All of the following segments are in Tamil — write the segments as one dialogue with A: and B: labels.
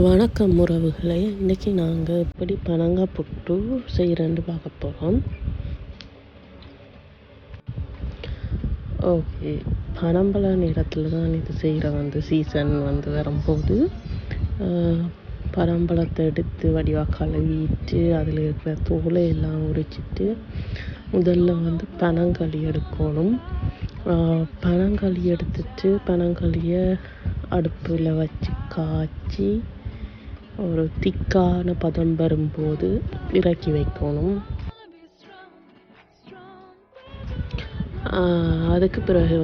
A: வணக்கம் உறவுகளே. இன்றைக்கி நாங்கள் எப்படி பனங்காய் புட்டு செய்கிறேன்னு பார்க்க போகிறோம். ஓகே, பனம்பழ நேரத்தில் தான் இது செய்கிற சீசன் வரும்போது பனம்பழத்தை எடுத்து வடிவாக கழுவிட்டு அதில் இருக்கிற தோலை எல்லாம் உரிச்சிட்டு முதல்ல பனங்களி எடுக்கணும். பனங்களி எடுத்துட்டு பனங்களியை அடுப்பில் வச்சு காய்ச்சி ஒரு திக்கான பதம் வரும்போது இறக்கி வைக்கணும். அதுக்கு பிறகு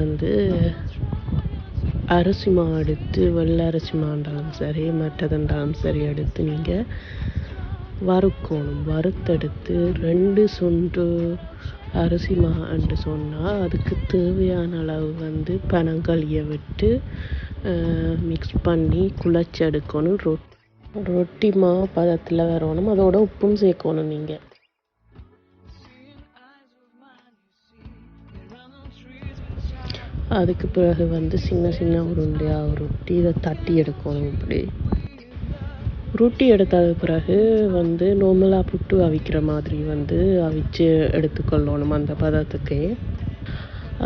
A: அரிசி மாவு எடுத்து வெள்ளை அரிசி மாண்டாலும் சரி மற்றதுண்டாலும் சரி எடுத்து நீங்கள் வறுக்கணும். வறுத்தெடுத்து 2 சுண்டு அரிசி மான்னு சொன்னால் அதுக்கு தேவையான அளவு பனங்களியை விட்டு மிக்ஸ் பண்ணி குழச்சி எடுக்கணும். ரொட்டி மாவு பதத்தில் வரணும். அதோட உப்பும் சேர்க்கணும். நீங்கள் அதுக்கு பிறகு சின்ன சின்ன உருண்டையாக ரொட்டி இதை தட்டி எடுக்கணும். இப்படி ரொட்டி எடுத்தது பிறகு நார்மலாக புட்டு அவிக்கிற மாதிரி அவிச்சு எடுத்துக்கொள்ளணும் அந்த பதத்துக்கே.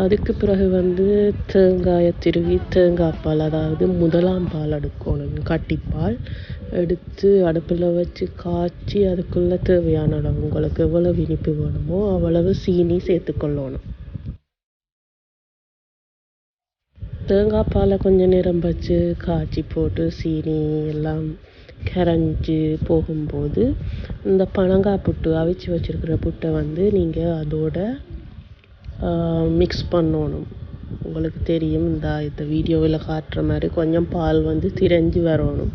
A: அதுக்கு பிறகு தேங்காயை திருவி தேங்காய் பால், அதாவது முதலாம் பால் எடுக்கணும். கட்டிப்பால் எடுத்து அடுப்பில் வச்சு காய்ச்சி அதுக்குள்ளே தேவையான அளவு உங்களுக்கு எவ்வளவு இனிப்பு வேணுமோ அவ்வளவு சீனி சேர்த்துக்கொள்ளணும். தேங்காய் பாலை கொஞ்சம் நேரம் வச்சு காய்ச்சி போட்டு சீனி எல்லாம் கரைஞ்சி போகும்போது இந்த பனங்காய் புட்டு அவிச்சு வச்சுருக்கிற புட்டை நீங்கள் அதோட மிக்ஸ் பண்ணணும். உங்களுக்கு தெரியும், இந்த வீடியோவில் காட்டுற மாதிரி கொஞ்சம் பால் திரைஞ்சி வரணும்.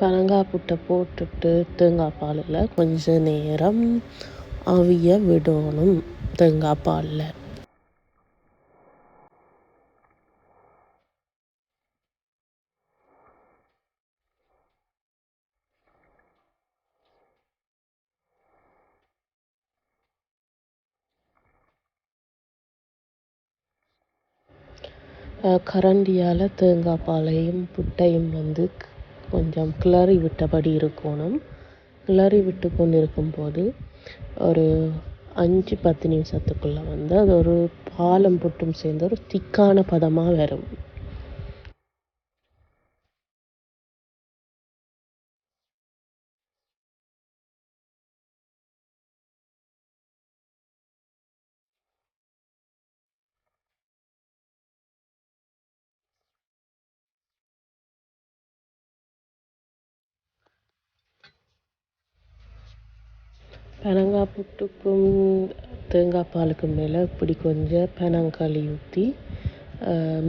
A: பனங்காய் புட்டை போட்டுட்டு தேங்காய் பாலில் கொஞ்ச நேரம் அவிய விடணும். தேங்காய் பாலில் கரண்டியால் தேங்காய் பாலையும் புட்டையும் கொஞ்சம் கிளறி விட்டபடி இருக்கணும். கிளறி விட்டு கொண்டு இருக்கும்போது ஒரு 5-10 நிமிஷத்துக்குள்ளே அது ஒரு பாலும் புட்டும் சேர்ந்து ஒரு திக்கான பதமாக வரும். பனங்காய் புட்டுக்கும் தேங்காய் பாலுக்கு மேலே இப்படி கொஞ்சம் பனங்களி ஊற்றி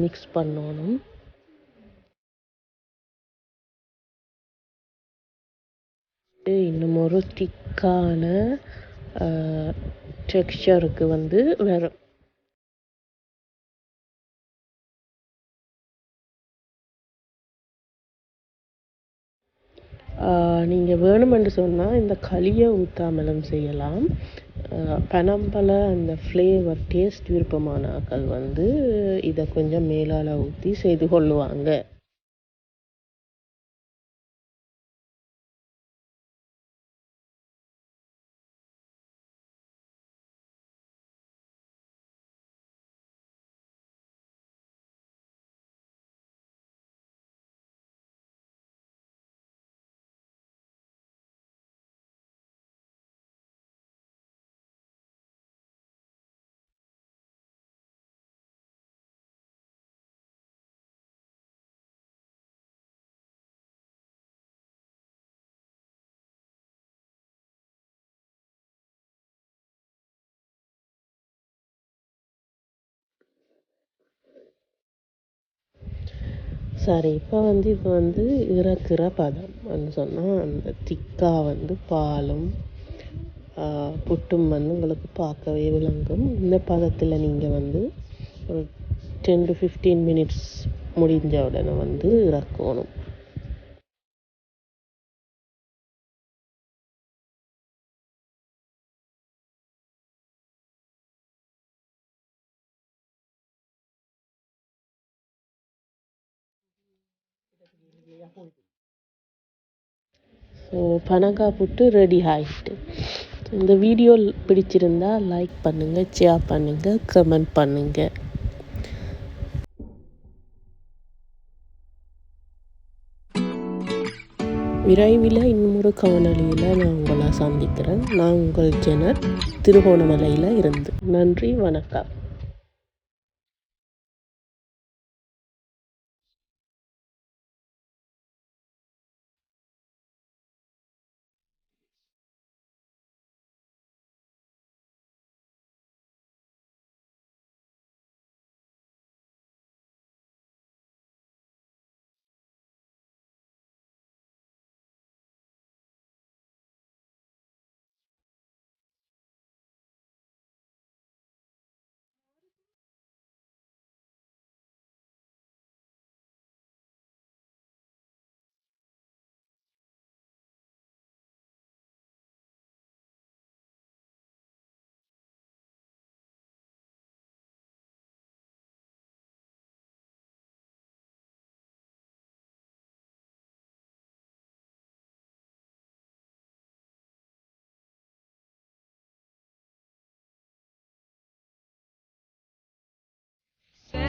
A: மிக்ஸ் பண்ணணும். இன்னும் ஒரு திக்கான டெக்ஸ்சருக்கு வரும். நீங்கள் வேணுமென்று சொன்னால் இந்த களியை ஊற்றாமலும் செய்யலாம். பனம்பழ அந்த ஃப்ளேவர் டேஸ்ட் விருப்பமானாக்கள் இதை கொஞ்சம் மேலால் ஊற்றி செய்து கொள்ளுவாங்க. சரி, இப்போ இறக்குற பதம் சொன்னால் அந்த திக்கா பாலும் புட்டும் உங்களுக்கு பார்க்கவே விளங்கும். இந்த பதத்தில் நீங்கள் ஒரு 10 to 15 மினிட்ஸ் முடிஞ்ச உடனே இறக்கணும். ஸோ பனங்காய் புட்டு ரெடி ஆகிட்டு. இந்த வீடியோ பிடிச்சிருந்தா லைக் பண்ணுங்கள், ஷேர் பண்ணுங்கள், கமெண்ட் பண்ணுங்கள். விரைவில் இன்னொரு காணொளியில் நான் உங்களை சந்திக்கிறேன். நான் உங்கள் ஜெனட், திருகோணமலையில் இருந்து. நன்றி, வணக்கம்.